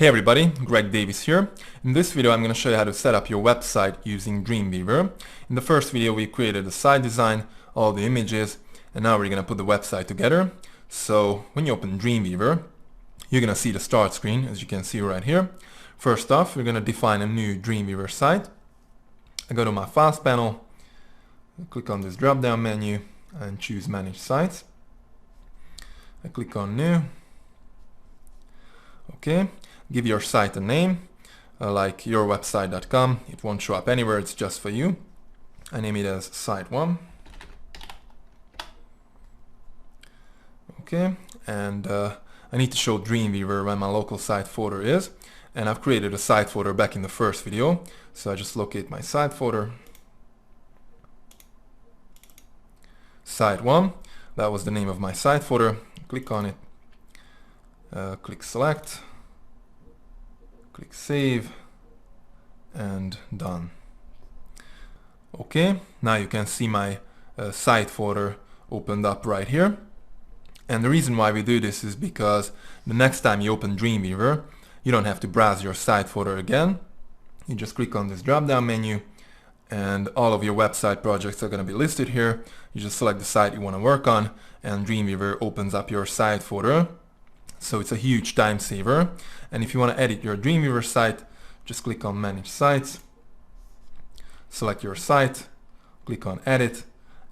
Hey everybody, Greg Davis here. In this video I'm going to show you how to set up your website using Dreamweaver. In the first video we created the site design, all the images, and now we're going to put the website together. So when you open Dreamweaver, you're going to see the start screen, as you can see right here. First off, we're going to define a new Dreamweaver site. I go to my Files panel, click on this drop down menu and choose Manage Sites. I click on New. Okay. Give your site a name, like yourwebsite.com. It won't show up anywhere, it's just for you. I name it as Site 1. Okay, and I need to show Dreamweaver where my local site folder is. And I've created a site folder back in the first video. So I just locate my site folder. Site 1, that was the name of my site folder. Click on it, click Select. Click Save and done. Okay, now you can see my site folder opened up right here. And the reason why we do this is because the next time you open Dreamweaver, you don't have to browse your site folder again. You just click on this drop down menu and all of your website projects are going to be listed here. You just select the site you want to work on and Dreamweaver opens up your site folder. So it's a huge time saver. And if you want to edit your Dreamweaver site, just click on Manage Sites, select your site, click on Edit,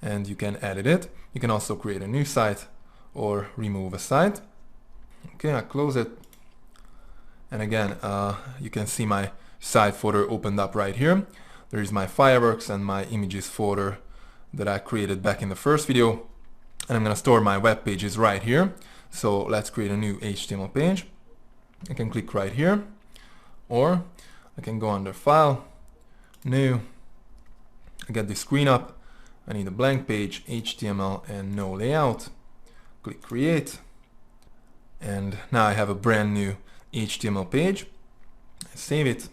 and you can edit it. You can also create a new site or remove a site. Okay, I close it. And again, you can see my site folder opened up right here. There is my fireworks and my images folder that I created back in the first video. And I'm going to store my web pages right here. So let's create a new HTML page. I can click right here, or I can go under File, New. I get this screen up. I need a blank page, HTML and no layout. Click Create. And now I have a brand new HTML page. I save it.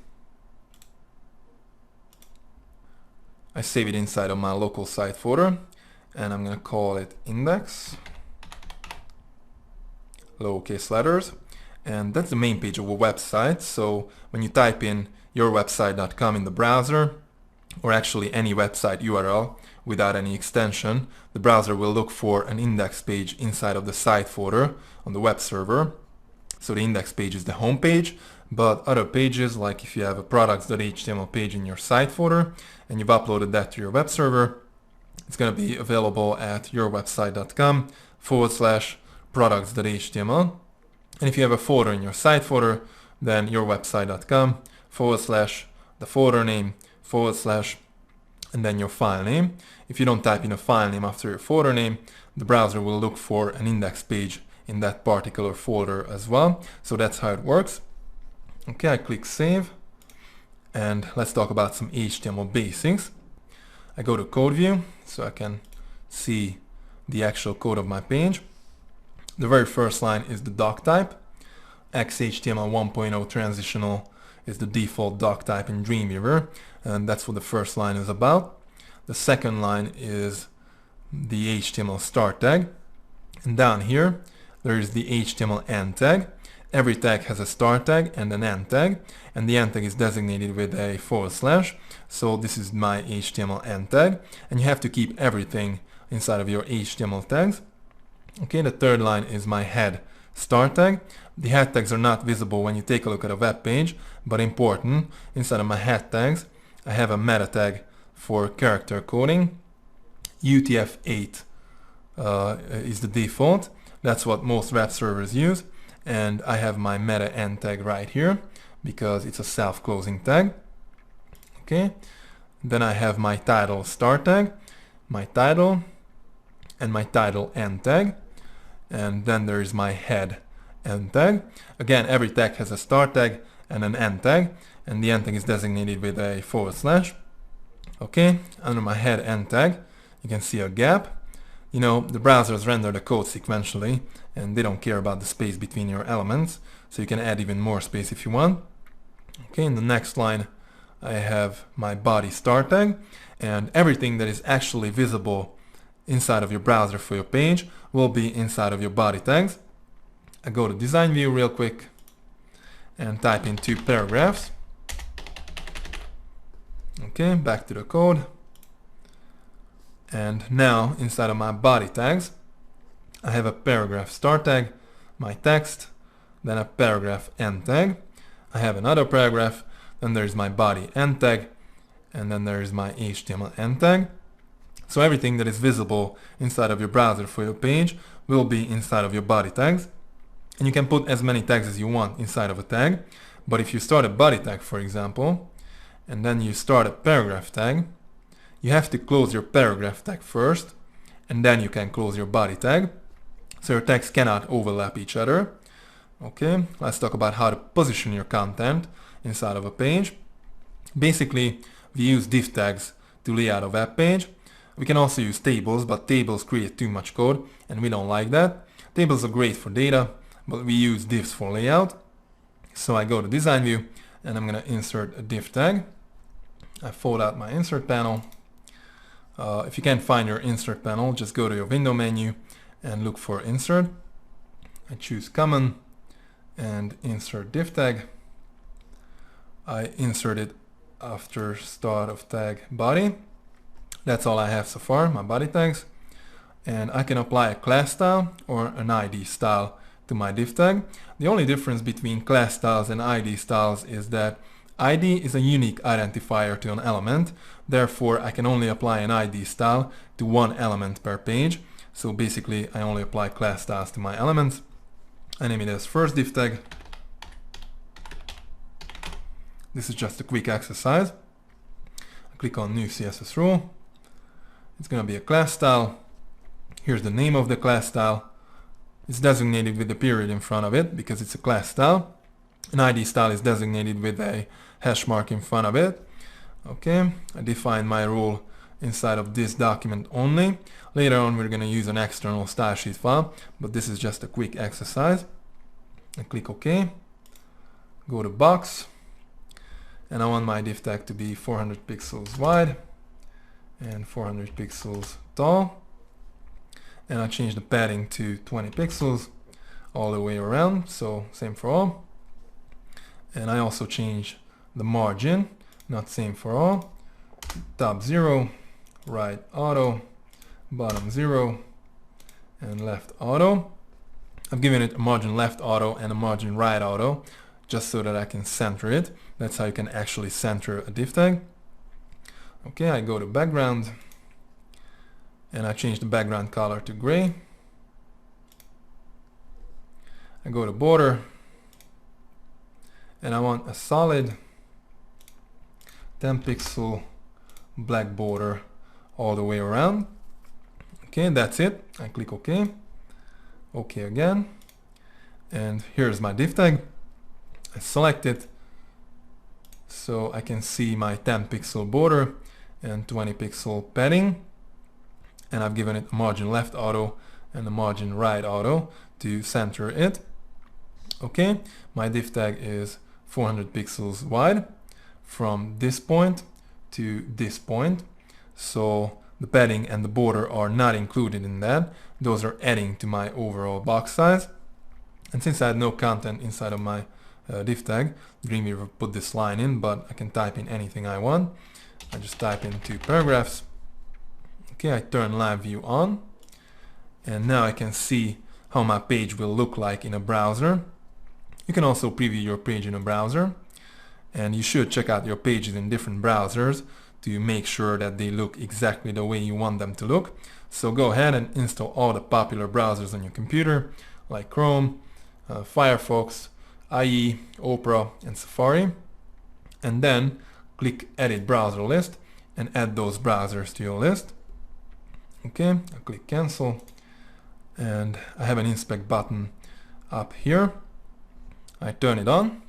I save it inside of my local site folder and I'm going to call it index. Lowercase letters, and that's the main page of a website. So when you type in yourwebsite.com in the browser, or actually any website URL without any extension, the browser will look for an index page inside of the site folder on the web server. So the index page is the home page, but other pages, like if you have a products.html page in your site folder and you've uploaded that to your web server, it's going to be available at yourwebsite.com/products.html. And if you have a folder in your site folder, then yourwebsite.com/ the folder name / and then your file name. If you don't type in a file name after your folder name, the browser will look for an index page in that particular folder as well. So that's how it works. Okay, I click Save, and let's talk about some HTML basics. I go to Code View so I can see the actual code of my page. The very first line is the doc type. XHTML 1.0 transitional is the default doc type in Dreamweaver, and that's what the first line is about. The second line is the HTML start tag, and down here there is the HTML end tag. Every tag has a start tag and an end tag, and the end tag is designated with a /. So this is my HTML end tag, and you have to keep everything inside of your HTML tags. Okay, the third line is my head start tag. The head tags are not visible when you take a look at a web page, but important. Inside of my head tags, I have a meta tag for character coding. UTF-8 is the default. That's what most web servers use. And I have my meta end tag right here because it's a self-closing tag. Okay, then I have my title start tag, my title, and my title end tag. And then there is my head end tag. Again, every tag has a start tag and an end tag, and the end tag is designated with a /. Okay, under my head end tag, you can see a gap. You know, the browsers render the code sequentially, and they don't care about the space between your elements, so you can add even more space if you want. Okay, in the next line, I have my body start tag, and everything that is actually visible inside of your browser for your page will be inside of your body tags. I go to design view real quick, and type in 2 paragraphs. Okay, back to the code. And now inside of my body tags, I have a paragraph start tag, my text, then a paragraph end tag. I have another paragraph, then there's my body end tag, and then there's my HTML end tag. So everything that is visible inside of your browser for your page will be inside of your body tags. And you can put as many tags as you want inside of a tag. But if you start a body tag, for example, and then you start a paragraph tag, you have to close your paragraph tag first, and then you can close your body tag. So your tags cannot overlap each other. Okay, let's talk about how to position your content inside of a page. Basically, we use div tags to lay out a web page. We can also use tables, but tables create too much code, and we don't like that. Tables are great for data, but we use divs for layout. So I go to design view, and I'm going to insert a div tag. I fold out my insert panel. If you can't find your insert panel, just go to your window menu and look for insert. I choose common and insert div tag. I insert it after start of tag body. That's all I have so far, my body tags. And I can apply a class style or an ID style to my div tag. The only difference between class styles and ID styles is that ID is a unique identifier to an element. Therefore, I can only apply an ID style to one element per page. So basically, I only apply class styles to my elements. I name it as first div tag. This is just a quick exercise. I click on new CSS rule. It's going to be a class style. Here's the name of the class style. It's designated with the period in front of it because it's a class style. An ID style is designated with a hash mark in front of it. Okay, I define my rule inside of this document only. Later on we're going to use an external style sheet file, but this is just a quick exercise. I click OK, go to box, and I want my div tag to be 400 pixels wide and 400 pixels tall. And I change the padding to 20 pixels all the way around, so same for all. And I also change the margin, not same for all. Top 0, right auto, bottom 0, and left auto. I've given it a margin left auto and a margin right auto just so that I can center it. That's how you can actually center a div tag. Okay, I go to background and I change the background color to gray. I go to border and I want a solid 10 pixel black border all the way around. Okay, that's it. I click OK. OK again. And here's my div tag. I select it so I can see my 10 pixel border and 20 pixel padding. And I've given it a margin left auto and a margin right auto to center it. Okay, my div tag is 400 pixels wide from this point to this point. So the padding and the border are not included in that. Those are adding to my overall box size. And since I had no content inside of my div tag, Dreamweaver put this line in, but I can type in anything I want. I just type in 2 paragraphs. Okay, I turn live view on, and now I can see how my page will look like in a browser. You can also preview your page in a browser, and you should check out your pages in different browsers to make sure that they look exactly the way you want them to look. So go ahead and install all the popular browsers on your computer, like Chrome, Firefox, IE, Opera, and Safari, and then click Edit Browser List and add those browsers to your list. Okay, I click cancel, and I have an inspect button up here. I turn it on,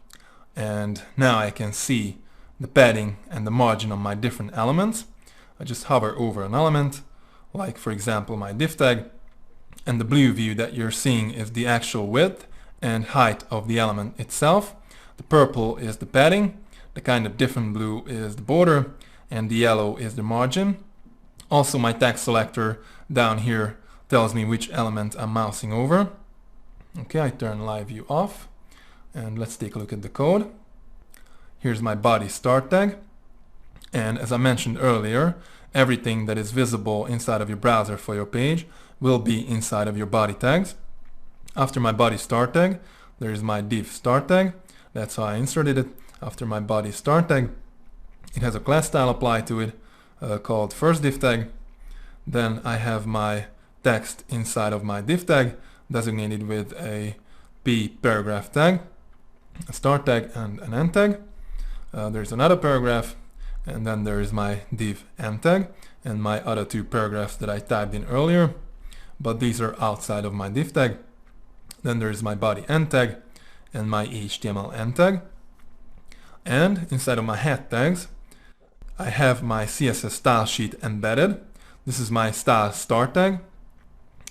and now I can see the padding and the margin on my different elements. I just hover over an element, like for example my div tag, and the blue view that you're seeing is the actual width and height of the element itself. The purple is the padding, the kind of different blue is the border, and the yellow is the margin. Also, my tag selector down here tells me which element I'm mousing over. Okay, I turn live view off, And let's take a look at the code. Here's my body start tag. And as I mentioned earlier, everything that is visible inside of your browser for your page will be inside of your body tags. After my body start tag, there is my div start tag. That's how I inserted it. After my body start tag, it has a class style applied to it called first div tag. Then I have my text inside of my div tag designated with a p paragraph tag, a start tag, and an end tag. There's another paragraph, and then there is my div end tag and my other two paragraphs that I typed in earlier, but these are outside of my div tag. Then there is my body end tag and my HTML end tag. And inside of my head tags, I have my CSS style sheet embedded. This is my style start tag,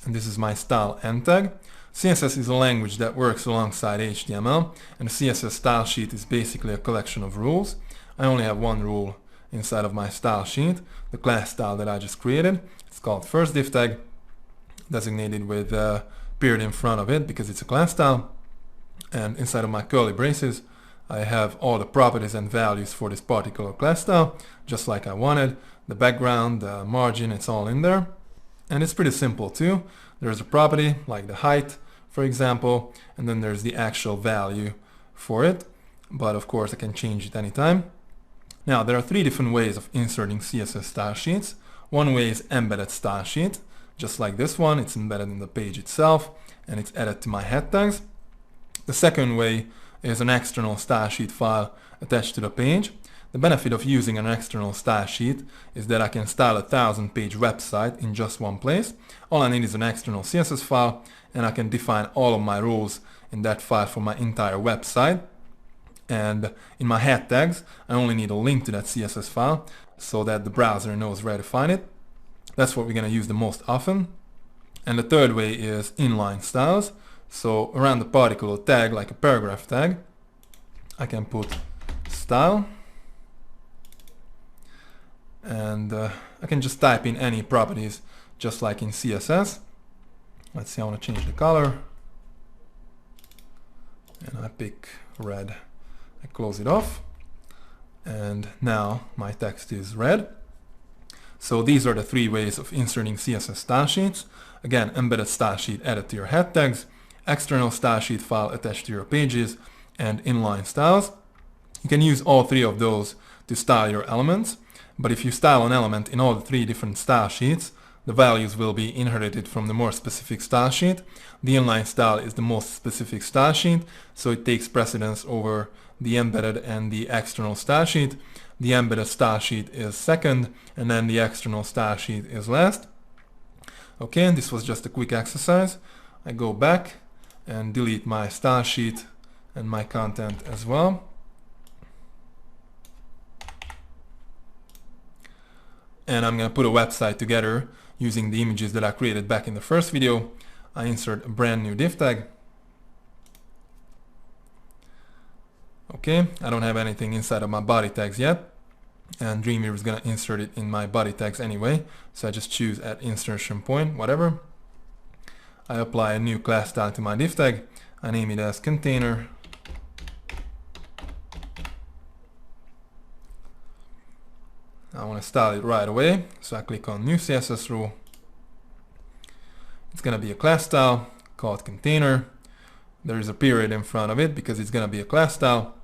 and this is my style end tag. CSS is a language that works alongside HTML, and the CSS style sheet is basically a collection of rules. I only have one rule inside of my style sheet, the class style that I just created. It's called first div tag, designated with a period in front of it because it's a class style. And inside of my curly braces, I have all the properties and values for this particular class style, just like I wanted. The background, the margin, it's all in there. And it's pretty simple too. There's a property like the height, for example, and then there's the actual value for it. But of course I can change it anytime. Now there are three different ways of inserting CSS style sheets. One way is embedded style sheet, just like this one. It's embedded in the page itself and it's added to my head tags. The second way is an external style sheet file attached to the page. The benefit of using an external style sheet is that I can style a 1000-page website in just one place. All I need is an external CSS file, and I can define all of my rules in that file for my entire website. And in my head tags, I only need a link to that CSS file so that the browser knows where to find it. That's what we're going to use the most often. And the third way is inline styles. So around the particular tag, like a paragraph tag, I can put style, and I can just type in any properties just like in CSS. Let's see, I want to change the color, and I pick red. I close it off, and now my text is red. So these are the three ways of inserting CSS style sheets. Again, embedded style sheet added to your head tags, external style sheet file attached to your pages, and inline styles. You can use all three of those to style your elements, but if you style an element in all the three different style sheets, the values will be inherited from the more specific style sheet. The inline style is the most specific style sheet, so it takes precedence over the embedded and the external style sheet. The embedded style sheet is second, and then the external style sheet is last. Okay, and this was just a quick exercise. I go back and delete my style sheet and my content as well. And I'm going to put a website together using the images that I created back in the first video. I insert a brand new div tag. Okay, I don't have anything inside of my body tags yet, and Dreamweaver is going to insert it in my body tags anyway, so I just choose at insertion point, whatever. I apply a new class style to my div tag. I name it as container. I want to style it right away, so I click on new CSS rule. It's going to be a class style called container. There is a period in front of it because it's going to be a class style.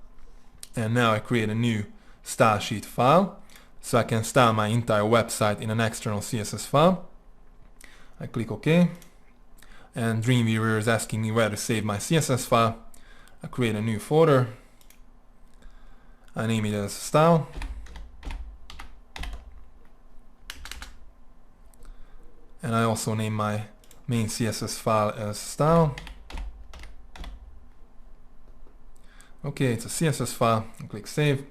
And now I create a new style sheet file, so I can style my entire website in an external CSS file. I click OK. And Dreamweaver is asking me where to save my CSS file. I create a new folder. I name it as style. And I also name my main CSS file as style. Okay, it's a CSS file. I click save.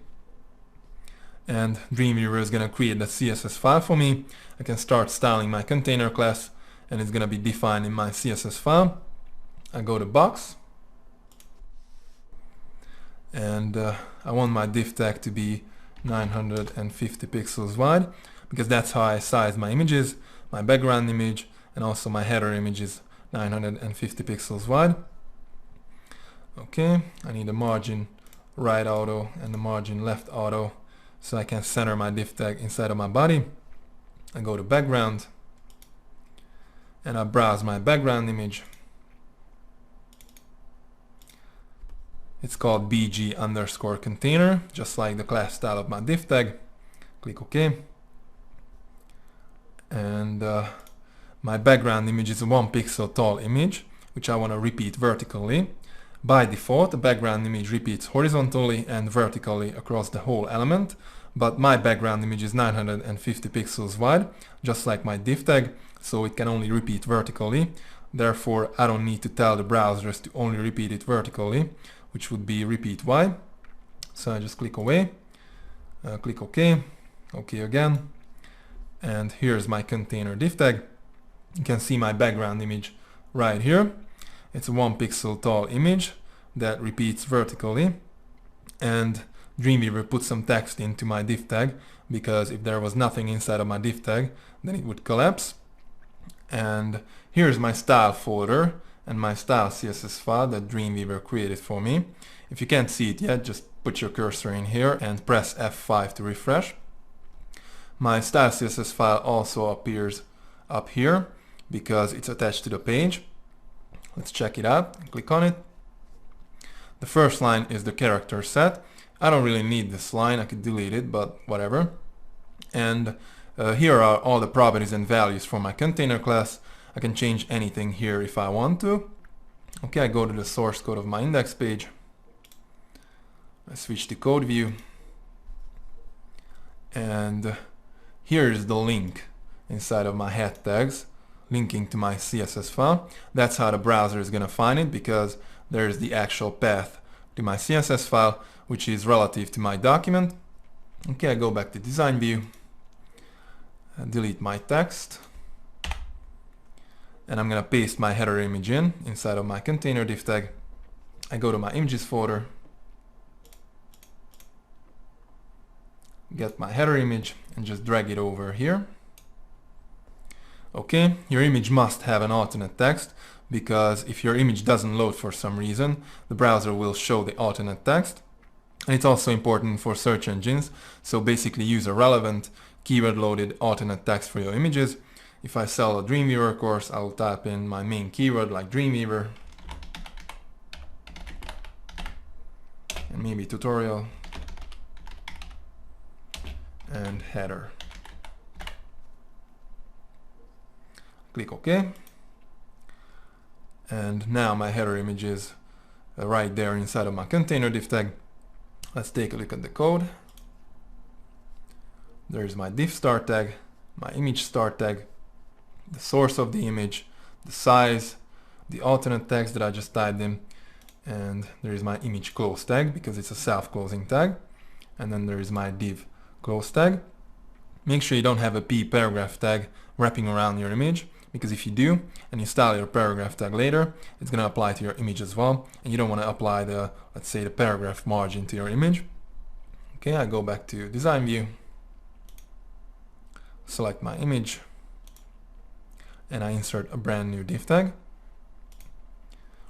And Dreamweaver is going to create the CSS file for me. I can start styling my container class, and it's going to be defined in my CSS file. I go to box, and I want my div tag to be 950 pixels wide because that's how I size my images. My background image and also my header image is 950 pixels wide. Okay, I need the margin right auto and the margin left auto so I can center my div tag inside of my body. I go to background and I browse my background image. It's called bg_container, just like the class style of my div tag. Click OK. And my background image is a 1 pixel tall image, which I want to repeat vertically. By default, the background image repeats horizontally and vertically across the whole element, but my background image is 950 pixels wide, just like my div tag, so it can only repeat vertically. Therefore, I don't need to tell the browsers to only repeat it vertically, which would be repeat wide. So I just click away, click OK, OK again, and here's my container div tag. You can see my background image right here. It's a 1 pixel tall image that repeats vertically, and Dreamweaver put some text into my div tag because if there was nothing inside of my div tag, then it would collapse. And here's my style folder and my style CSS file that Dreamweaver created for me. If you can't see it yet, just put your cursor in here and press F5 to refresh. My style CSS file also appears up here because it's attached to the page. Let's check it out. Click on it. The first line is the character set. I don't really need this line, I could delete it, but whatever. And here are all the properties and values for my container class. I can change anything here if I want to. Okay, I go to the source code of my index page. I switch to code view. And here is the link inside of my head tags, linking to my CSS file. That's how the browser is going to find it, because there's the actual path to my CSS file, which is relative to my document. Okay, I go back to design view, delete my text, and I'm going to paste my header image inside of my container div tag. I go to my images folder, get my header image, and just drag it over here. Okay, your image must have an alternate text, because if your image doesn't load for some reason, the browser will show the alternate text. And it's also important for search engines, so basically use a relevant keyword loaded alternate text for your images. If I sell a Dreamweaver course, I'll type in my main keyword like Dreamweaver and maybe tutorial and header. Click OK. And now my header image is right there inside of my container div tag. Let's take a look at the code. There's my div start tag, my image start tag, the source of the image, the size, the alternate text that I just typed in, and there is my image close tag because it's a self-closing tag, and then there is my div close tag. Make sure you don't have a p paragraph tag wrapping around your image, because if you do and you style your paragraph tag later, it's going to apply to your image as well, and you don't want to apply the, let's say, the paragraph margin to your image. Okay, I go back to design view, select my image, and I insert a brand new div tag.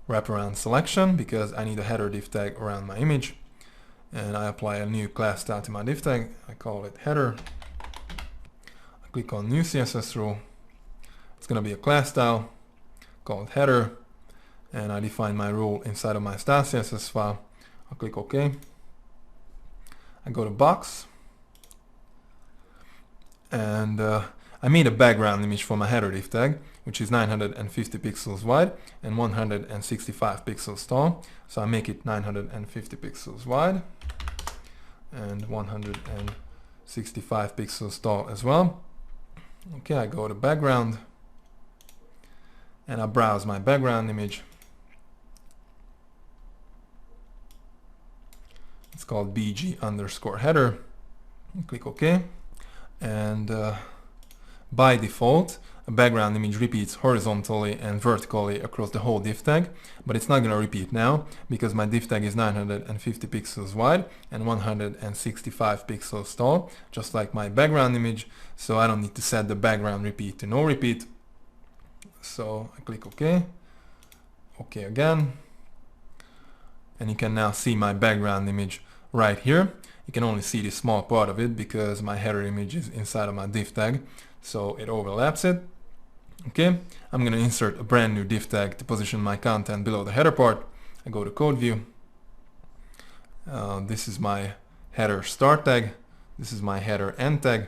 Wraparound selection, because I need a header div tag around my image, and I apply a new class style to my div tag. I call it header. I click on new CSS rule. It's going to be a class style called header, and I define my rule inside of my style CSS file. I'll click OK. I go to box, and I made a background image for my header div tag, which is 950 pixels wide and 165 pixels tall. So I make it 950 pixels wide and 165 pixels tall as well. Okay, I go to background, and I browse my background image. It's called bg_header. Click OK. And by default, a background image repeats horizontally and vertically across the whole div tag, but it's not going to repeat now because my div tag is 950 pixels wide and 165 pixels tall, just like my background image, so I don't need to set the background repeat to no repeat. So I click OK, OK again, and you can now see my background image right here. You can only see this small part of it because my header image is inside of my div tag, so it overlaps it. Okay, I'm going to insert a brand new div tag to position my content below the header part. I go to code view. This is my header start tag. This is my header end tag.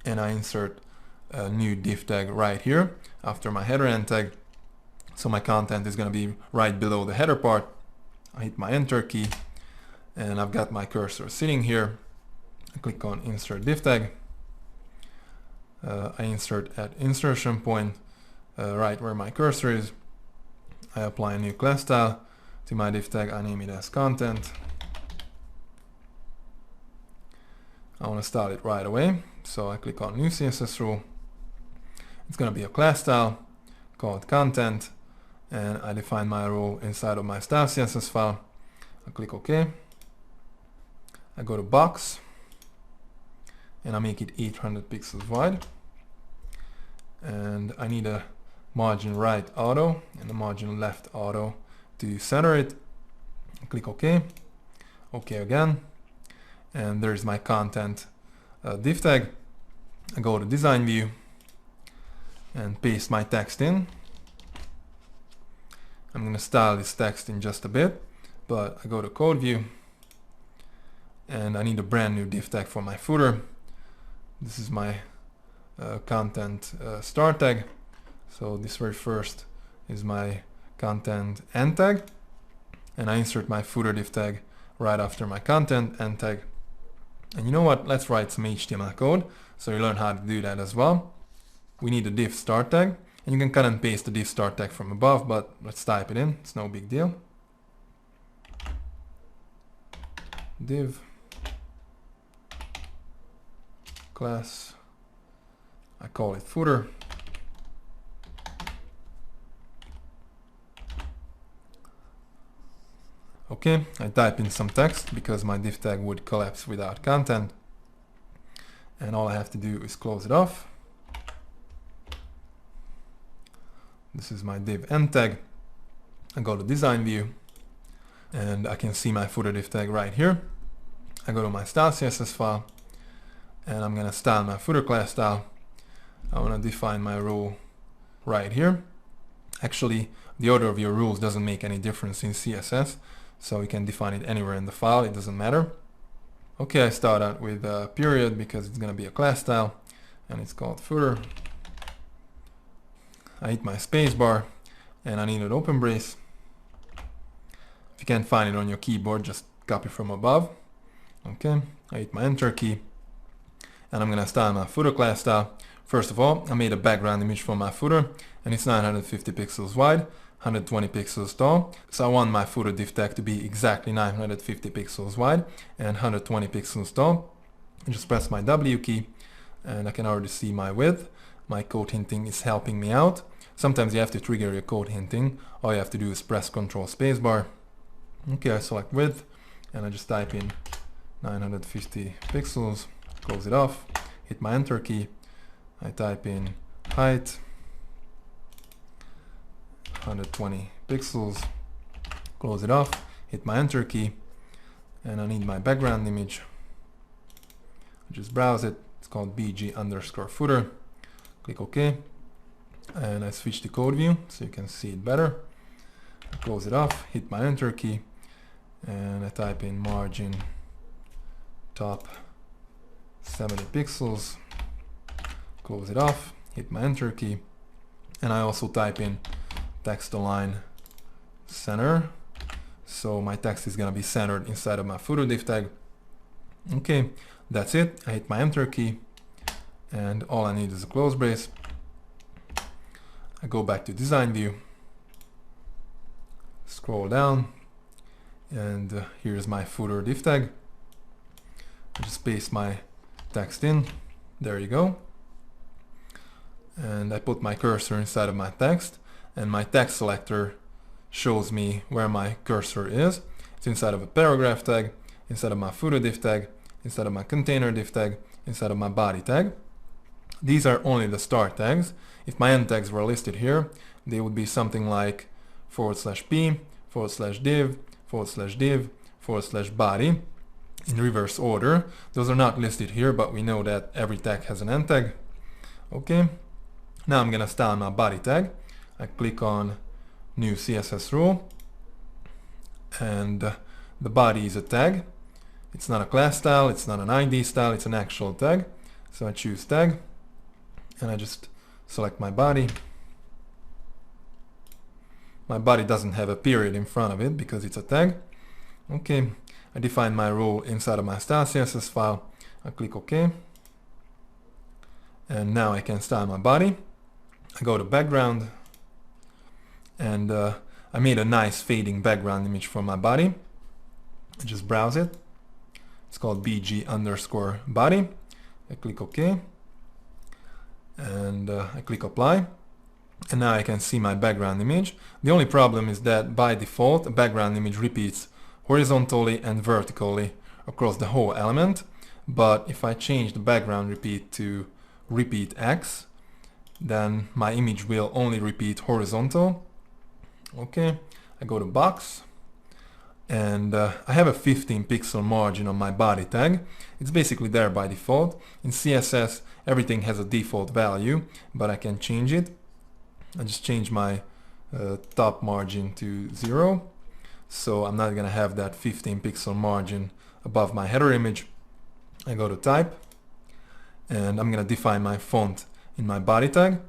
And I insert a new div tag right here after my header end tag. So my content is going to be right below the header part. I hit my enter key and I've got my cursor sitting here. I click on insert div tag. I insert at insertion point right where my cursor is. I apply a new class style to my div tag. I name it as content. I want to style it right away, so I click on new CSS rule. It's going to be a class style called content, and I define my rule inside of my style CSS file. I click OK. I go to box and I make it 800 pixels wide, and I need a margin right auto and a margin left auto to center it. I click OK. OK again, and there's my content div tag. I go to design view and paste my text in. I'm going to style this text in just a bit, but I go to code view and I need a brand new div tag for my footer. This is my content start tag. So this very first is my content end tag, and I insert my footer div tag right after my content end tag. And you know what? Let's write some HTML code so you learn how to do that as well. We need a div start tag, and you can cut and paste the div start tag from above, but let's type it in. It's no big deal. Div class, I call it footer. Okay, I type in some text because my div tag would collapse without content, and all I have to do is close it off. This is my div end tag. I go to design view and I can see my footer div tag right here. I go to my style CSS file and I'm gonna style my footer class style. I want to define my rule right here. Actually, the order of your rules doesn't make any difference in CSS, so you can define it anywhere in the file, it doesn't matter. Okay, I start out with a period because it's going to be a class style and it's called footer. I hit my space bar and I need an open brace. If you can't find it on your keyboard, just copy from above. Okay, I hit my enter key and I'm going to style my footer class style. First of all, I made a background image for my footer and it's 950 pixels wide, 120 pixels tall. So I want my footer div tag to be exactly 950 pixels wide and 120 pixels tall. I just press my W key and I can already see my width. My code hinting is helping me out. Sometimes you have to trigger your code hinting. All you have to do is press Ctrl spacebar. Okay, I select width and I just type in 950 pixels, close it off, hit my enter key. I type in height 120 pixels, close it off, hit my enter key, and I need my background image. I just browse it. It's called bg_footer. Click OK, and I switch to code view so you can see it better. I close it off, hit my enter key, and I type in margin top 70 pixels. Close it off, hit my enter key, and I also type in text align center, so my text is gonna be centered inside of my footer div tag. Okay, that's it. I hit my enter key and all I need is a close brace. I go back to design view, scroll down, and here's my footer div tag. I just paste my text in, there you go. And I put my cursor inside of my text, and my text selector shows me where my cursor is. It's inside of a paragraph tag, inside of my footer div tag, inside of my container div tag, inside of my body tag. These are only the start tags. If my end tags were listed here, they would be something like /p, /div, /div /body in reverse order. Those are not listed here, but we know that every tag has an end tag. Okay, now I'm gonna style my body tag. I click on new CSS rule, and the body is a tag. It's not a class style, it's not an ID style, it's an actual tag. So I choose tag, and I just select my body. My body doesn't have a period in front of it because it's a tag. Okay, I define my rule inside of my style CSS file. I click OK. And now I can style my body. I go to background, and I made a nice fading background image for my body. I just browse it. It's called bg_body. I click OK, and I click apply, and now I can see my background image. The only problem is that by default a background image repeats horizontally and vertically across the whole element, but if I change the background repeat to repeat X, then my image will only repeat horizontal. Okay, I go to box, and I have a 15 pixel margin on my body tag. It's basically there by default. In CSS everything has a default value, but I can change it. I just change my top margin to 0, so I'm not gonna have that 15 pixel margin above my header image. I go to type, and I'm gonna define my font in my body tag,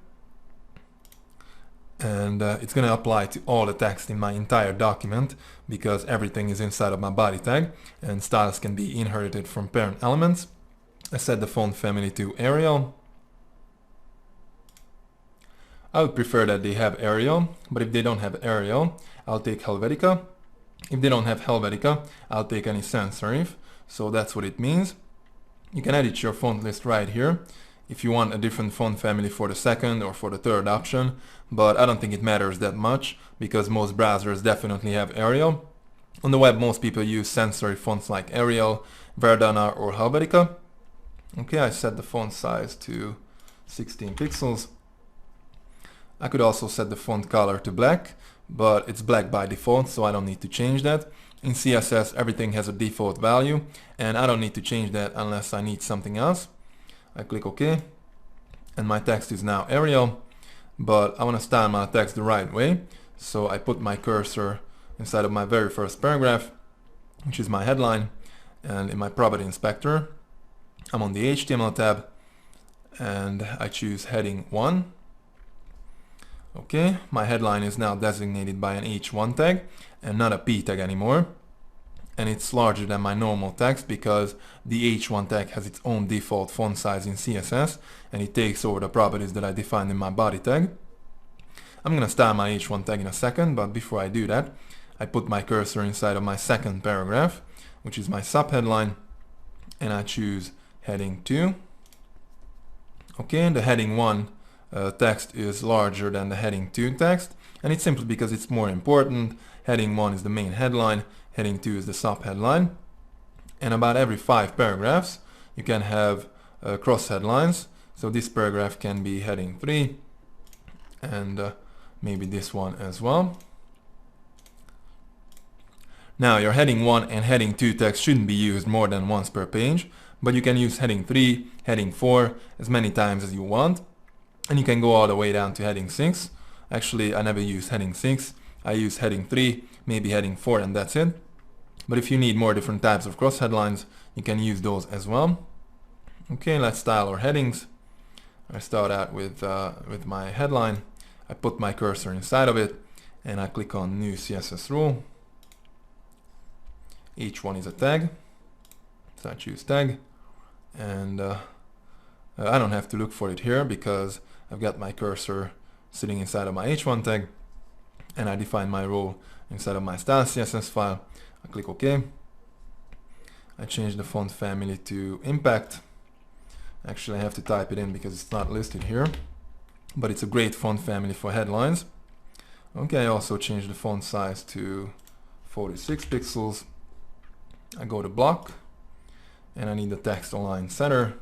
and it's gonna apply to all the text in my entire document because everything is inside of my body tag, and styles can be inherited from parent elements. I set the font family to Arial. I would prefer that they have Arial, but if they don't have Arial, I'll take Helvetica. If they don't have Helvetica, I'll take any sans serif. So that's what it means. You can edit your font list right here if you want a different font family for the second or for the third option, but I don't think it matters that much because most browsers definitely have Arial. On the web, most people use sans serif fonts like Arial, Verdana or Helvetica. Okay, I set the font size to 16 pixels. I could also set the font color to black, but it's black by default, so I don't need to change that. In CSS, everything has a default value, and I don't need to change that unless I need something else. I click OK, and my text is now Arial, but I want to style my text the right way, so I put my cursor inside of my very first paragraph, which is my headline, and in my property inspector, I'm on the HTML tab, and I choose heading 1. Okay, my headline is now designated by an H1 tag and not a P tag anymore, and it's larger than my normal text because the H1 tag has its own default font size in CSS, and it takes over the properties that I defined in my body tag. I'm gonna style my H1 tag in a second, but before I do that, I put my cursor inside of my second paragraph, which is my subheadline, and I choose heading 2. Okay, and the heading 1 text is larger than the heading 2 text, and it's simply because it's more important. Heading 1 is the main headline, heading 2 is the subheadline, and about every 5 paragraphs you can have cross headlines. So this paragraph can be heading 3, and maybe this one as well. Now your heading 1 and heading 2 text shouldn't be used more than once per page, but you can use heading 3, heading 4 as many times as you want. And you can go all the way down to heading 6. Actually, I never use heading 6. I use heading 3, maybe heading 4, and that's it. But if you need more different types of cross headlines, you can use those as well. Okay, let's style our headings. I start out with my headline. I put my cursor inside of it, and I click on New CSS Rule. H1 is a tag, so I choose tag, and I don't have to look for it here because I've got my cursor sitting inside of my H1 tag, and I define my role inside of my style CSS file. I click OK. I change the font family to Impact. Actually, I have to type it in because it's not listed here, but it's a great font family for headlines. Okay, I also change the font size to 46 pixels. I go to block, and I need the text align center.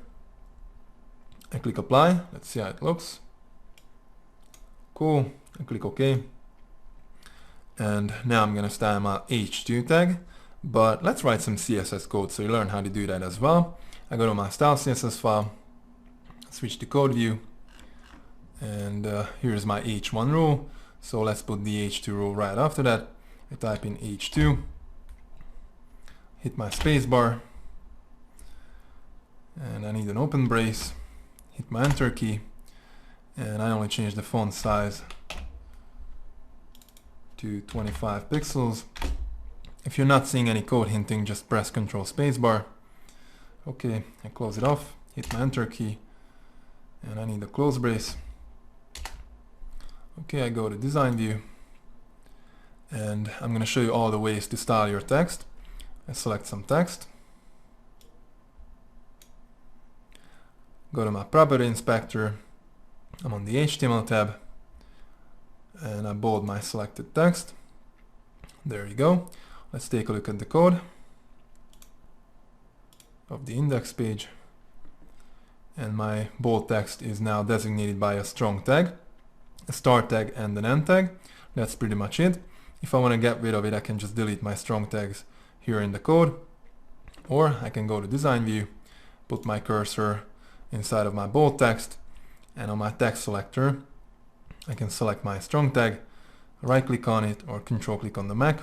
I click apply. Let's see how it looks. Cool. I click OK. And now I'm going to style my h2 tag, but let's write some CSS code so you learn how to do that as well. I go to my style CSS file, switch to code view, and here's my h1 rule. So let's put the h2 rule right after that. I type in h2, hit my spacebar, and I need an open brace, hit my enter key, and I only change the font size to 25 pixels. If you're not seeing any code hinting, just press Ctrl spacebar. Okay, I close it off, hit my enter key, and I need a close brace. Okay, I go to design view, and I'm going to show you all the ways to style your text. I select some text, go to my property inspector, I'm on the HTML tab, and I bold my selected text. There you go. Let's take a look at the code of the index page, and my bold text is now designated by a strong tag, a start tag, and an end tag. That's pretty much it. If I want to get rid of it, I can just delete my strong tags here in the code, or I can go to design view, put my cursor inside of my bold text, and on my text selector I can select my strong tag, right click on it, or control click on the Mac,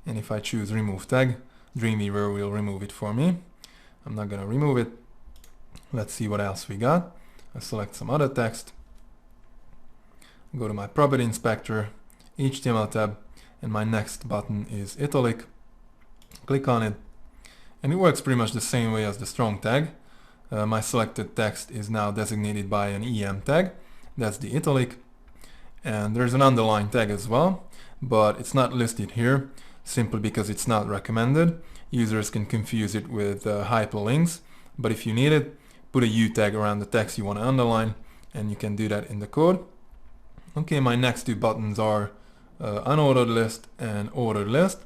and if I choose remove tag, Dreamweaver will remove it for me. I'm not gonna remove it. Let's see what else we got. I select some other text, go to my property inspector, HTML tab, and my next button is italic. Click on it, and it works pretty much the same way as the strong tag. My selected text is now designated by an EM tag, that's the italic, and there's an underline tag as well, but it's not listed here simply because it's not recommended. Users can confuse it with hyperlinks, but if you need it, put a U tag around the text you want to underline, and you can do that in the code. Okay, my next two buttons are unordered list and ordered list.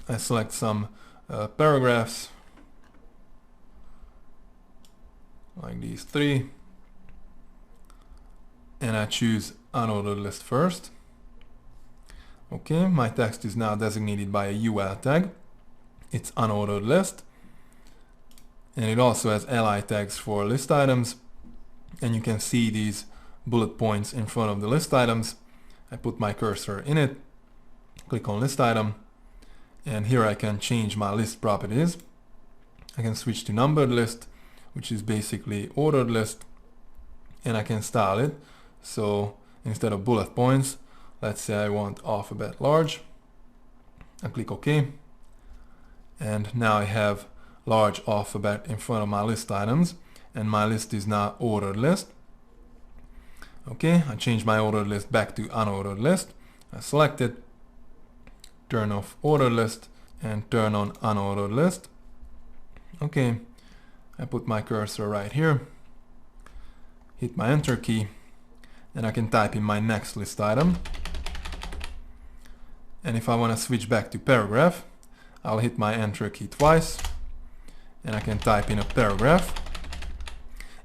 I select some paragraphs, like these three, and I choose unordered list first. Okay, my text is now designated by a UL tag. It's unordered list, and it also has li tags for list items, and you can see these bullet points in front of the list items. I put my cursor in it, click on list item, and here I can change my list properties. I can switch to numbered list, which is basically ordered list, and I can style it. So instead of bullet points, let's say I want alphabet large. I click OK, and now I have large alphabet in front of my list items, and my list is now ordered list. Okay, I change my ordered list back to unordered list. I select it, turn off ordered list, and turn on unordered list. Okay, I put my cursor right here, hit my enter key, and I can type in my next list item. And if I want to switch back to paragraph, I'll hit my enter key twice, and I can type in a paragraph.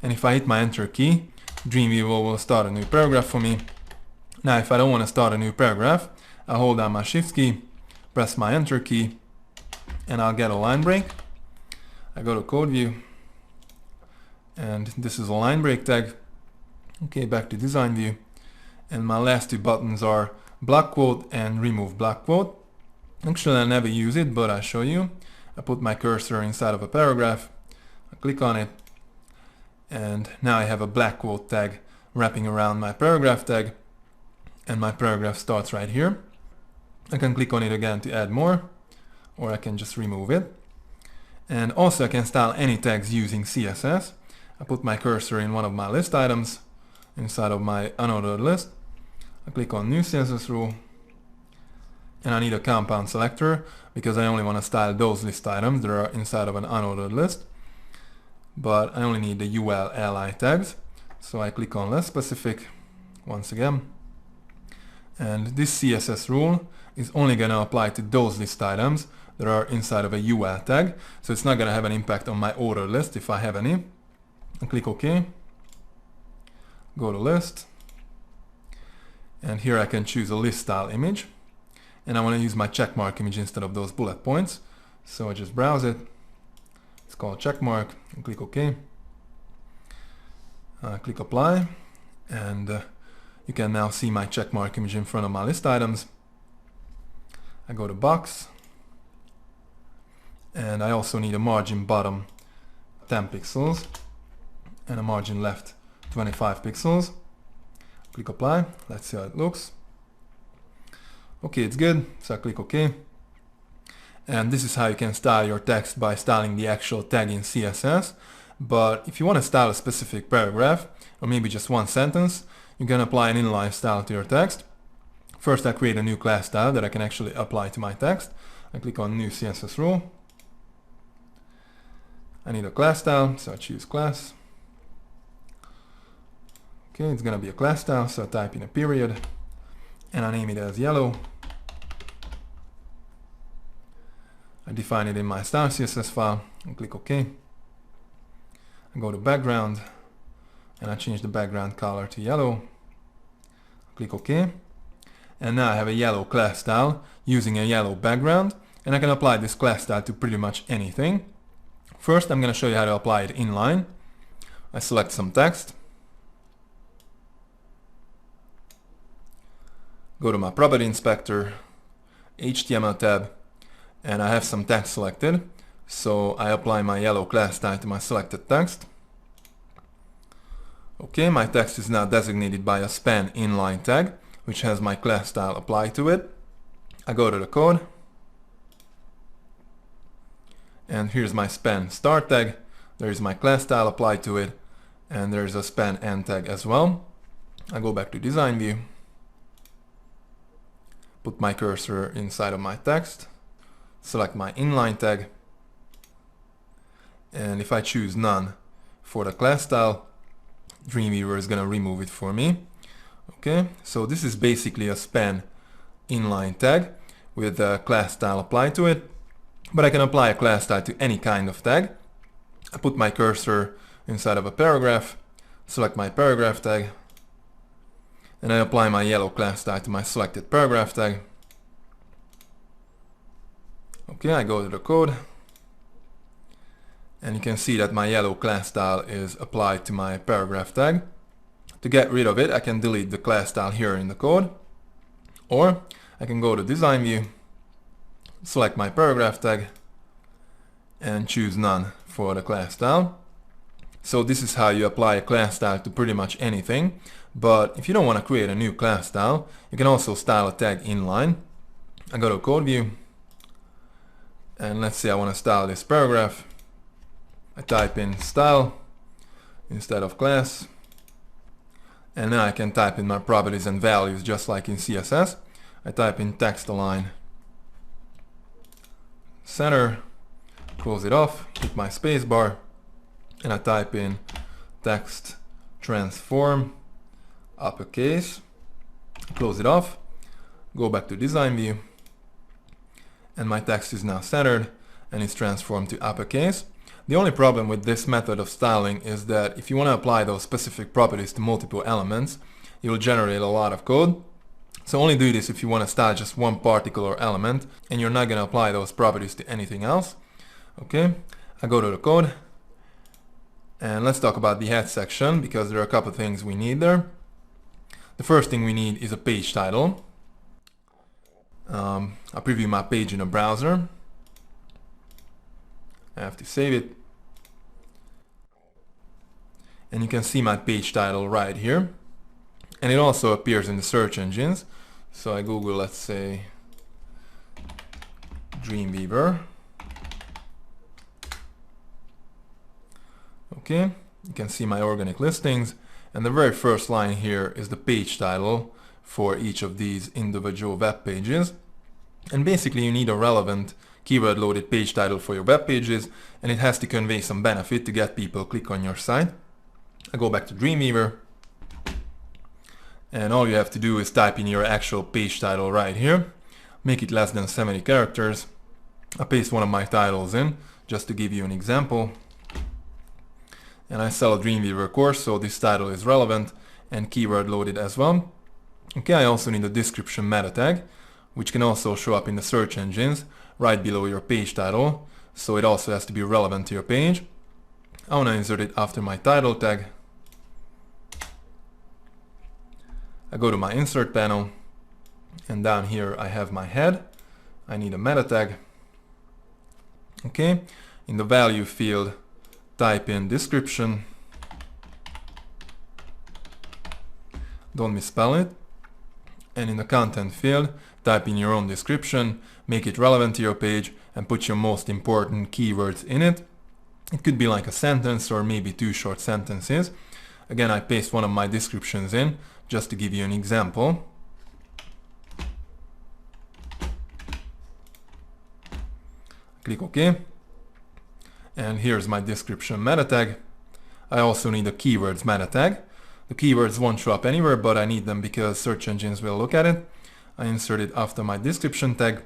And if I hit my enter key, Dreamweaver will start a new paragraph for me. Now if I don't want to start a new paragraph, I'll hold down my shift key, press my enter key, and I'll get a line break. I go to code view, and this is a line break tag. Okay, back to design view, and my last two buttons are block quote and remove block quote. Actually I never use it, but I'll show you. I put my cursor inside of a paragraph, I click on it, and now I have a black quote tag wrapping around my paragraph tag, and my paragraph starts right here. I can click on it again to add more, or I can just remove it. And also I can style any tags using CSS. I put my cursor in one of my list items inside of my unordered list. I click on new CSS rule, and I need a compound selector because I only want to style those list items that are inside of an unordered list. But I only need the UL li tags, so I click on less specific once again, and this CSS rule is only going to apply to those list items that are inside of a UL tag, so it's not going to have an impact on my order list if I have any. I click OK, go to list, and here I can choose a list style image, and I want to use my checkmark image instead of those bullet points. So I just browse it. It's called checkmark and click OK. Click apply, and you can now see my checkmark image in front of my list items. I go to box, and I also need a margin bottom 10 pixels and a margin left 25 pixels. Click apply. Let's see how it looks. Okay, it's good, so I click OK. And this is how you can style your text by styling the actual tag in CSS. But if you want to style a specific paragraph, or maybe just one sentence, you can apply an inline style to your text. First, I create a new class style that I can actually apply to my text. I click on New CSS Rule. I need a class style, so I choose class. Okay, it's going to be a class style, so I type in a period, and I name it as yellow. I define it in my style CSS file and click OK. I go to background, and I change the background color to yellow. Click OK. And now I have a yellow class style using a yellow background, and I can apply this class style to pretty much anything. First, I'm going to show you how to apply it inline. I select some text, go to my property inspector, HTML tab, and I have some text selected. So I apply my yellow class style to my selected text. Okay, my text is now designated by a span inline tag, which has my class style applied to it. I go to the code, and here's my span start tag. There's my class style applied to it, and there's a span end tag as well. I go back to design view, put my cursor inside of my text, select my inline tag, and if I choose none for the class style, Dreamweaver is going to remove it for me. Okay, so this is basically a span inline tag with a class style applied to it, but I can apply a class style to any kind of tag. I put my cursor inside of a paragraph, select my paragraph tag, and I apply my yellow class style to my selected paragraph tag. Okay, I go to the code, and you can see that my yellow class style is applied to my paragraph tag. To get rid of it, I can delete the class style here in the code, or I can go to design view, select my paragraph tag, and choose none for the class style. So this is how you apply a class style to pretty much anything. But if you don't want to create a new class style, you can also style a tag inline. I go to code view, and let's say I want to style this paragraph. I type in style instead of class, and now I can type in my properties and values just like in CSS. I type in text align center, close it off, hit my space bar, and I type in text transform uppercase, close it off, go back to design view, and my text is now centered and it's transformed to uppercase. The only problem with this method of styling is that if you want to apply those specific properties to multiple elements, it will generate a lot of code. So only do this if you want to style just one particular element and you're not going to apply those properties to anything else. Okay, I go to the code, and let's talk about the head section because there are a couple of things we need there. The first thing we need is a page title. I'll preview my page in a browser. I have to save it. And you can see my page title right here. And it also appears in the search engines. So I Google, let's say, Dreamweaver. Okay, you can see my organic listings. And the very first line here is the page title for each of these individual web pages. And basically you need a relevant keyword loaded page title for your web pages, and it has to convey some benefit to get people click on your site. I go back to Dreamweaver, and all you have to do is type in your actual page title right here. Make it less than 70 characters. I paste one of my titles in just to give you an example. And I sell a Dreamweaver course, so this title is relevant and keyword loaded as well. Okay, I also need a description meta tag, which can also show up in the search engines right below your page title, so it also has to be relevant to your page. I want to insert it after my title tag. I go to my insert panel, and down here I have my head. I need a meta tag. Okay, in the value field, type in description. Don't misspell it. And in the content field, type in your own description, make it relevant to your page, and put your most important keywords in it. It could be like a sentence or maybe 2 short sentences. Again, I paste one of my descriptions in just to give you an example. Click OK. And here's my description meta tag. I also need a keywords meta tag. The keywords won't show up anywhere, but I need them because search engines will look at it. I insert it after my description tag.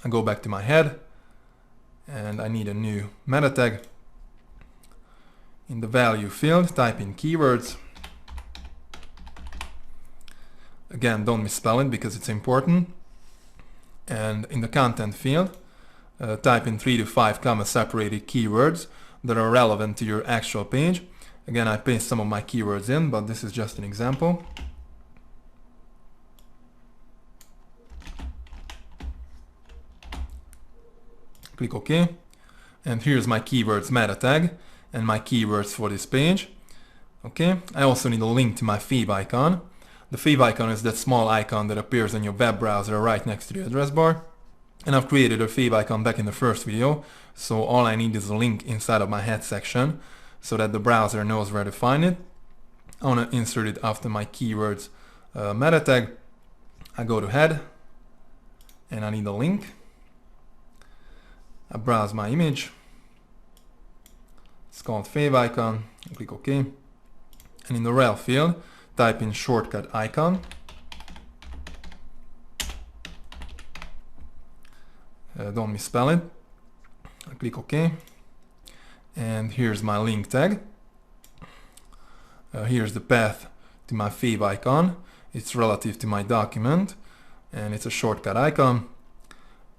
I go back to my head, and I need a new meta tag. In the value field, type in keywords. Again, don't misspell it because it's important. And in the content field, type in 3 to 5 comma separated keywords that are relevant to your actual page. Again, I paste some of my keywords in, but this is just an example. Click OK. And here's my keywords meta tag and my keywords for this page. Okay, I also need a link to my fav icon. The fav icon is that small icon that appears on your web browser right next to the address bar. And I've created a fav icon back in the first video, so all I need is a link inside of my head section so that the browser knows where to find it. I want to insert it after my keywords meta tag. I go to head, and I need a link. I browse my image. It's called fav icon. I click OK. And in the rel field, type in shortcut icon. Don't misspell it. I click OK. And here's my link tag. Here's the path to my fav icon. It's relative to my document, and it's a shortcut icon.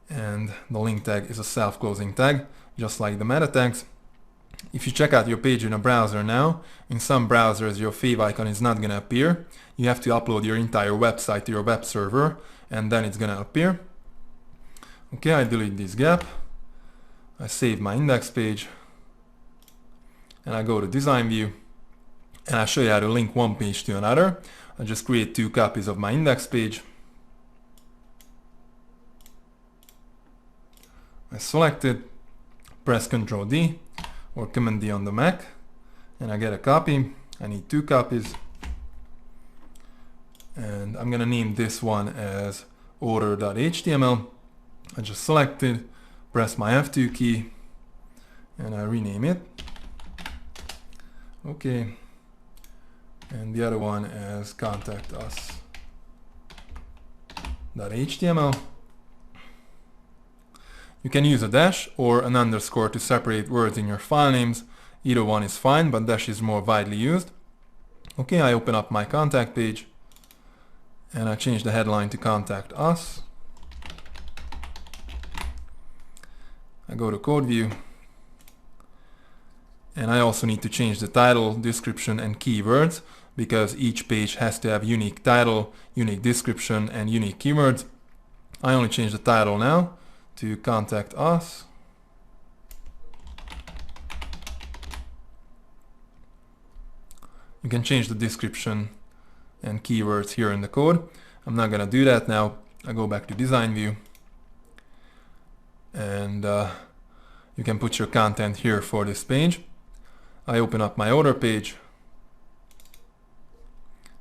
And the link tag is a self-closing tag, just like the meta tags. If you check out your page in a browser now, in some browsers your fav icon is not going to appear. You have to upload your entire website to your web server, and then it's going to appear. Okay, I delete this gap. I save my index page. And I go to design view, and I show you how to link one page to another. I just create 2 copies of my index page. I select it, press Ctrl D or Command D on the Mac, and I get a copy. I need 2 copies. And I'm gonna name this one as order.html. I just select it, press my F2 key, and I rename it. Okay, and the other one as contact us.html. You can use a dash or an underscore to separate words in your file names. Either one is fine, but dash is more widely used. Okay, I open up my contact page, and I change the headline to contact us. I go to code view. And I also need to change the title, description, and keywords because each page has to have unique title, unique description, and unique keywords. I only change the title now to contact us. You can change the description and keywords here in the code. I'm not gonna do that now. I go back to design view, and you can put your content here for this page. I open up my order page,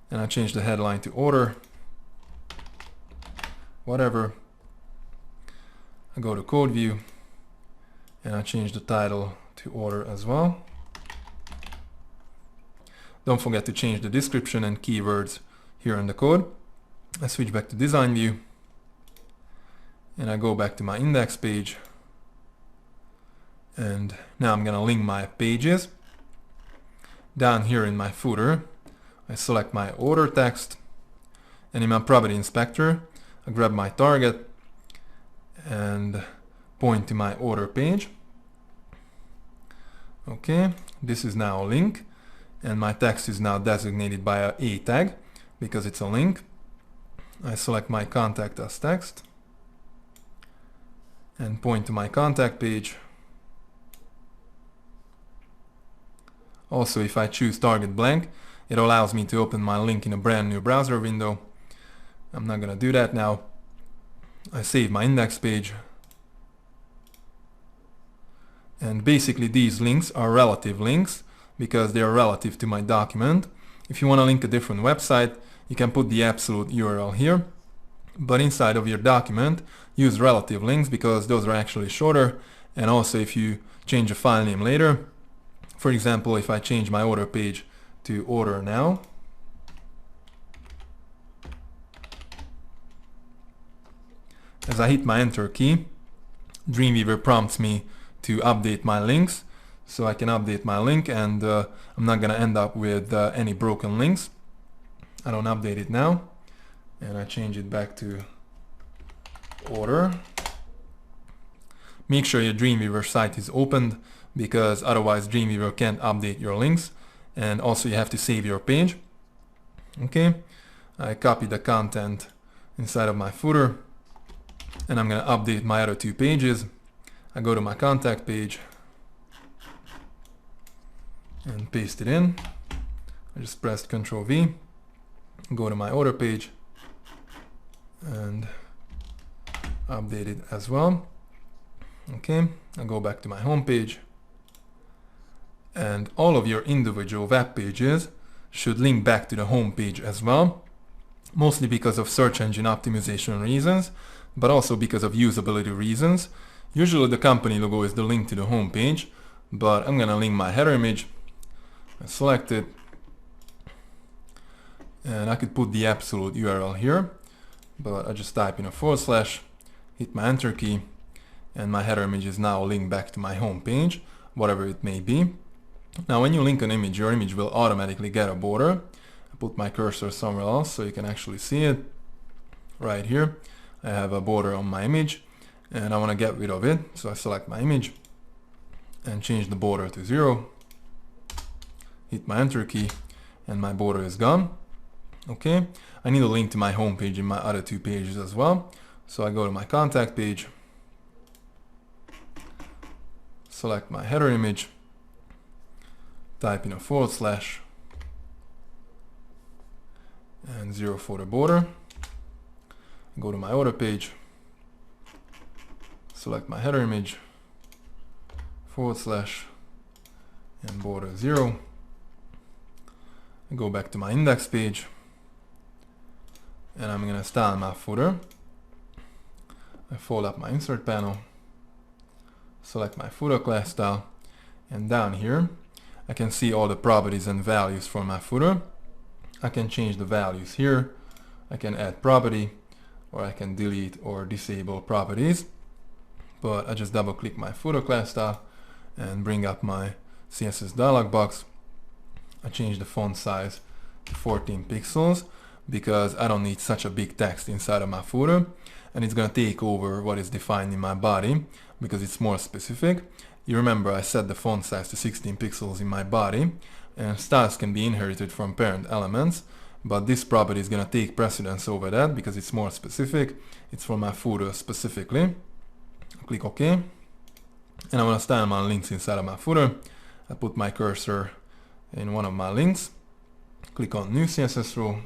and I change the headline to order, whatever. I go to code view, and I change the title to order as well. Don't forget to change the description and keywords here in the code. I switch back to design view, and I go back to my index page, and now I'm gonna link my pages. Down here in my footer, I select my order text, and in my property inspector, I grab my target and point to my order page. Okay, this is now a link, and my text is now designated by a tag because it's a link. I select my contact as text and point to my contact page. Also, if I choose target blank, it allows me to open my link in a brand new browser window. I'm not gonna do that now. I save my index page. And basically these links are relative links because they are relative to my document. If you want to link a different website, you can put the absolute URL here. But inside of your document, use relative links because those are actually shorter. And also if you change a file name later, for example, if I change my order page to order now, as I hit my enter key, Dreamweaver prompts me to update my links, so I can update my link, and I'm not gonna end up with any broken links. I don't update it now, and I change it back to order. Make sure your Dreamweaver site is opened because otherwise Dreamweaver can't update your links, and also you have to save your page. Okay, I copy the content inside of my footer, and I'm gonna update my other two pages. I go to my contact page and paste it in. I just pressed Ctrl V, go to my order page and update it as well. Okay, I go back to my home page, and all of your individual web pages should link back to the home page as well, mostly because of search engine optimization reasons, but also because of usability reasons. Usually the company logo is the link to the home page, but I'm gonna link my header image. I select it, and I could put the absolute URL here, but I just type in a /, hit my enter key, and my header image is now linked back to my home page, whatever it may be. Now when you link an image, your image will automatically get a border. I put my cursor somewhere else so you can actually see it. Right here, I have a border on my image, and I want to get rid of it, so I select my image and change the border to 0, hit my enter key, and my border is gone. Okay, I need a link to my home page in my other two pages as well, so I go to my contact page, select my header image, type in a / and 0 for the border, go to my order page, select my header image, / and border 0. I go back to my index page, and I'm gonna style my footer. I fold up my insert panel, select my footer class style, and down here I can see all the properties and values for my footer. I can change the values here. I can add property, or I can delete or disable properties. But I just double click my footer class style and bring up my CSS dialog box. I change the font size to 14 pixels because I don't need such a big text inside of my footer, and it's gonna take over what is defined in my body because it's more specific. You remember I set the font size to 16 pixels in my body, and styles can be inherited from parent elements, but this property is gonna take precedence over that because it's more specific. It's for my footer specifically. Click OK, and I want to style my links inside of my footer. I put my cursor in one of my links, click on new CSS row.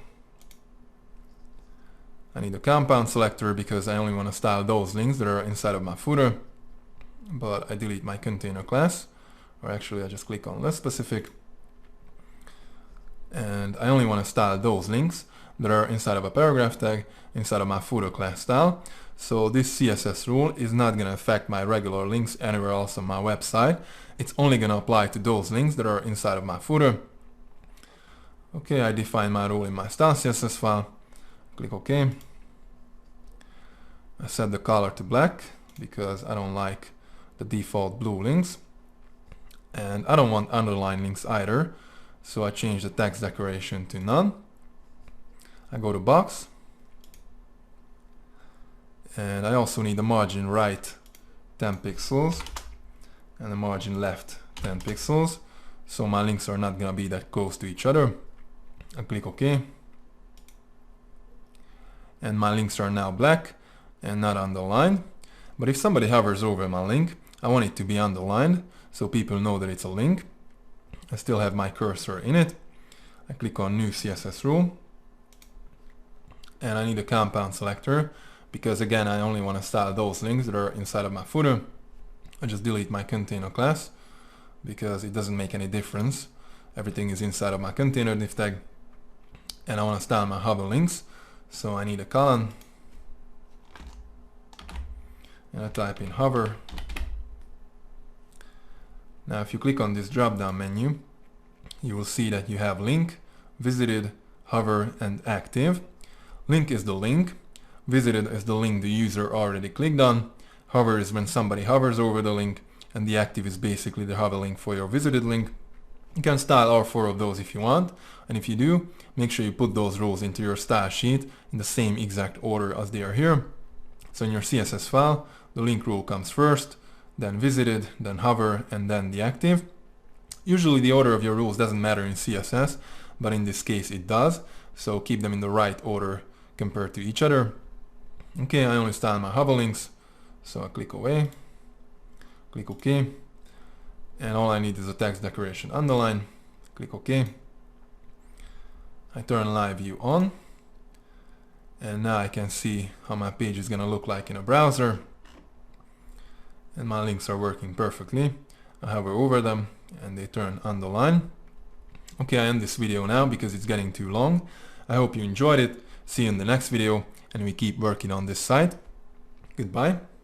I need a compound selector because I only want to style those links that are inside of my footer, but I delete my container class, or actually I just click on less specific, and I only want to style those links that are inside of a paragraph tag inside of my footer class style. So this CSS rule is not going to affect my regular links anywhere else on my website. It's only going to apply to those links that are inside of my footer. Okay, I define my rule in my style CSS file. Click OK. I set the color to black because I don't like the default blue links. And I don't want underline links either. So I change the text decoration to none. I go to box. And I also need the margin right 10 pixels and the margin left 10 pixels. So my links are not gonna be that close to each other. I click OK. And my links are now black and not underlined. But if somebody hovers over my link, I want it to be underlined so people know that it's a link. I still have my cursor in it. I click on New CSS Rule. And I need a compound selector because again I only want to style those links that are inside of my footer. I just delete my container class because it doesn't make any difference. Everything is inside of my container div tag. And I want to style my hover links. So I need a colon. And I type in hover. Now if you click on this drop down menu, you will see that you have link, visited, hover and active. Link is the link, visited is the link the user already clicked on, hover is when somebody hovers over the link, and the active is basically the hover link for your visited link. You can style all 4 of those if you want, and if you do, make sure you put those rows into your style sheet in the same exact order as they are here. So in your CSS file, the link rule comes first, then visited, then hover, and then the active. Usually the order of your rules doesn't matter in CSS, but in this case it does, so keep them in the right order compared to each other. Okay, I only style my hover links, so I click away, click OK, and all I need is a text decoration underline, click OK. I turn live view on, and now I can see how my page is gonna look like in a browser, and my links are working perfectly. I hover over them and they turn underline. Okay, I end this video now because it's getting too long. I hope you enjoyed it. See you in the next video, and we keep working on this site. Goodbye.